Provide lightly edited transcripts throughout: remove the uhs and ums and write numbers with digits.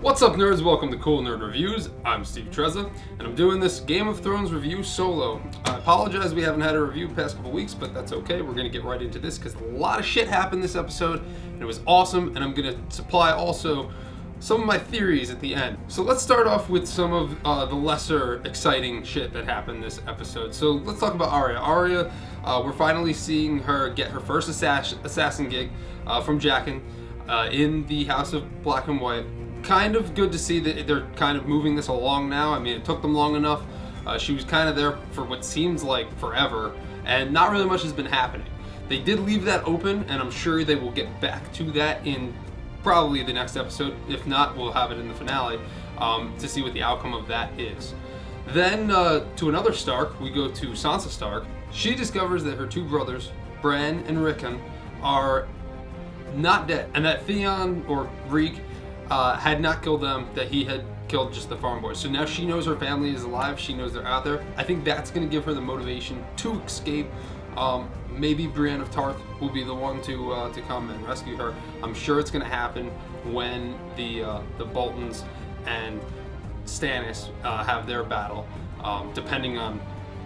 What's up, nerds? Welcome to Cool Nerd Reviews. I'm Steve Trezza, and I'm doing this Game of Thrones review solo. I apologize we haven't had a review the past couple weeks, but that's okay. We're going to get right into this because a lot of shit happened this episode, and it was awesome, and I'm going to supply also some of my theories at the end. So let's start off with some of the lesser exciting shit that happened this episode. So let's talk about Arya. Arya, we're finally seeing her get her first assassin gig from Jaqen in the House of Black and White. Kind of good to see that they're kind of moving this along now. I mean, it took them long enough. She was kind of there for what seems like forever, and not really much has been happening. They did leave that open, and I'm sure they will get back to that in probably the next episode. If not, we'll have it in the finale to see what the outcome of that is. Then to another Stark, we go to Sansa Stark. She discovers that her two brothers, Bran and Rickon, are not dead, and that Theon or Reek had not killed them, that he had killed just the farm boys. So now she knows her family is alive, she knows they're out there. I think that's going to give her the motivation to escape. Maybe Brienne of Tarth will be the one to come and rescue her. I'm sure it's going to happen when the Boltons and Stannis have their battle, depending on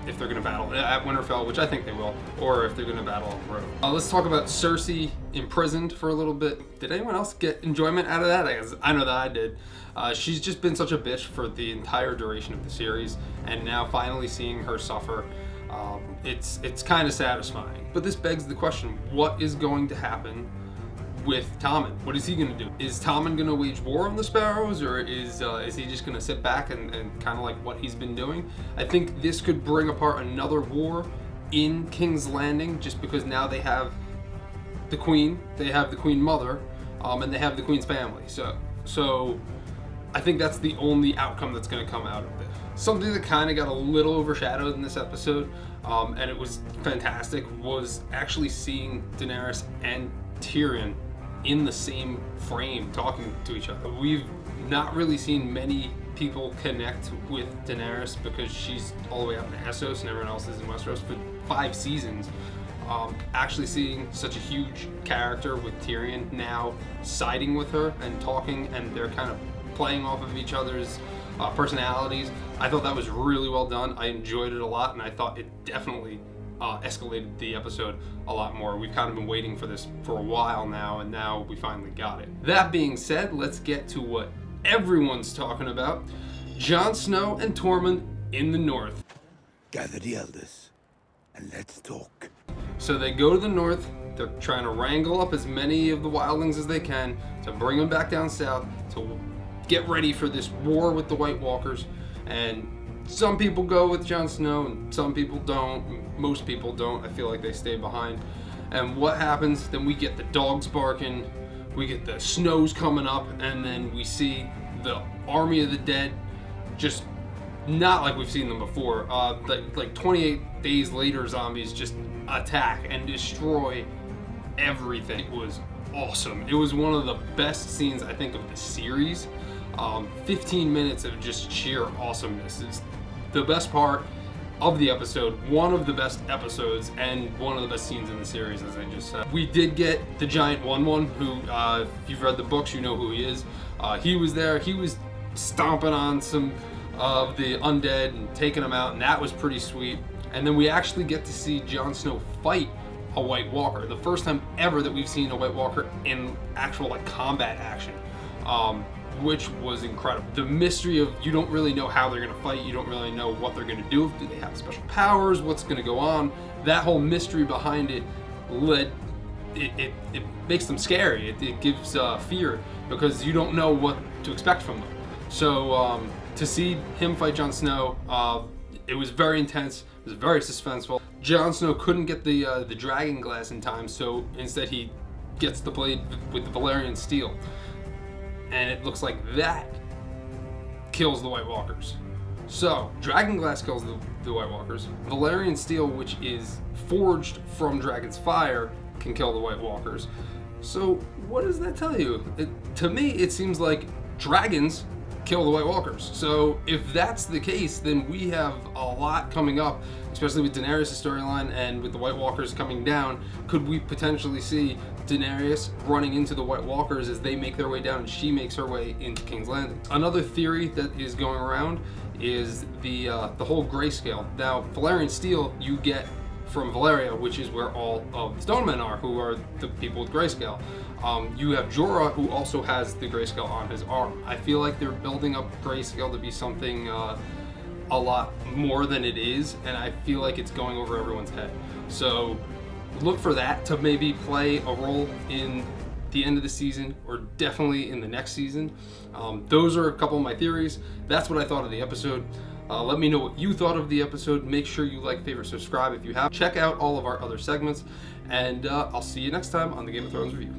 if they're going to battle at Winterfell, which I think they will, or if they're going to battle on the road. Let's talk about Cersei imprisoned for a little bit. Did anyone else get enjoyment out of that? I know that I did. She's just been such a bitch for the entire duration of the series, and now finally seeing her suffer, it's kind of satisfying. But this begs the question, what is going to happen with Tommen? What is he going to do? Is Tommen going to wage war on the Sparrows, or is he just going to sit back and kind of like what he's been doing? I think this could bring apart another war in King's Landing, just because now they have the Queen, they have the Queen Mother, and they have the Queen's family. So I think that's the only outcome that's going to come out of it. Something that kind of got a little overshadowed in this episode, and it was fantastic, was actually seeing Daenerys and Tyrion in the same frame talking to each other. We've not really seen many people connect with Daenerys because she's all the way up in Essos and everyone else is in Westeros for 5 seasons. Actually seeing such a huge character with Tyrion now siding with her and talking, and they're kind of playing off of each other's personalities. I thought that was really well done. I enjoyed it a lot, and I thought it definitely escalated the episode a lot more. We've kind of been waiting for this for a while now, and now we finally got it. That being said, let's get to what everyone's talking about. Jon Snow and Tormund in the north. Gather the elders and let's talk. So they go to the north. They're trying to wrangle up as many of the Wildlings as they can to bring them back down south to get ready for this war with the White Walkers. And some people go with Jon Snow and some people don't. Most people don't. I feel like they stay behind. And what happens? Then we get the dogs barking, we get the snows coming up, and then we see the army of the dead, just not like we've seen them before. Like 28 days later, zombies just attack and destroy everything. It was awesome. It was one of the best scenes, I think, of the series. 15 minutes of just sheer awesomeness. It's the best part of the episode, one of the best episodes, and one of the best scenes in the series, as I just said. We did get the Giant One, who, if you've read the books, you know who he is. He was there. He was stomping on some of the undead and taking them out, and that was pretty sweet. And then we actually get to see Jon Snow fight a White Walker. The first time ever that we've seen a White Walker in actual like combat action. Which was incredible. The mystery of, you don't really know how they're going to fight, you don't really know what they're going to do, they have special powers, what's going to go on, that whole mystery behind it it makes them scary. It gives fear, because you don't know what to expect from them. So to see him fight Jon Snow, it was very intense, it was very suspenseful. Jon Snow couldn't get the dragon glass in time, so instead he gets the blade with the Valyrian steel. And it looks like that kills the White Walkers. So, Dragonglass kills the White Walkers. Valyrian steel, which is forged from Dragon's fire, can kill the White Walkers. So, what does that tell you? To me, it seems like dragons kill the White Walkers. So if that's the case, then we have a lot coming up, especially with Daenerys' storyline and with the White Walkers coming down. Could we potentially see Daenerys running into the White Walkers as they make their way down and she makes her way into King's Landing? Another theory that is going around is the whole grayscale. Now, Valyrian steel you get from Valyria, which is where all of the Stone Men are, who are the people with grayscale. You have Jorah, who also has the grayscale on his arm. I feel like they're building up grayscale to be something a lot more than it is, and I feel like it's going over everyone's head. So look for that to maybe play a role in the end of the season, or definitely in the next season. Those are a couple of my theories. That's what I thought of the episode. Let me know what you thought of the episode. Make sure you like, favorite, subscribe if you have. Check out all of our other segments, and I'll see you next time on the Game of Thrones Review.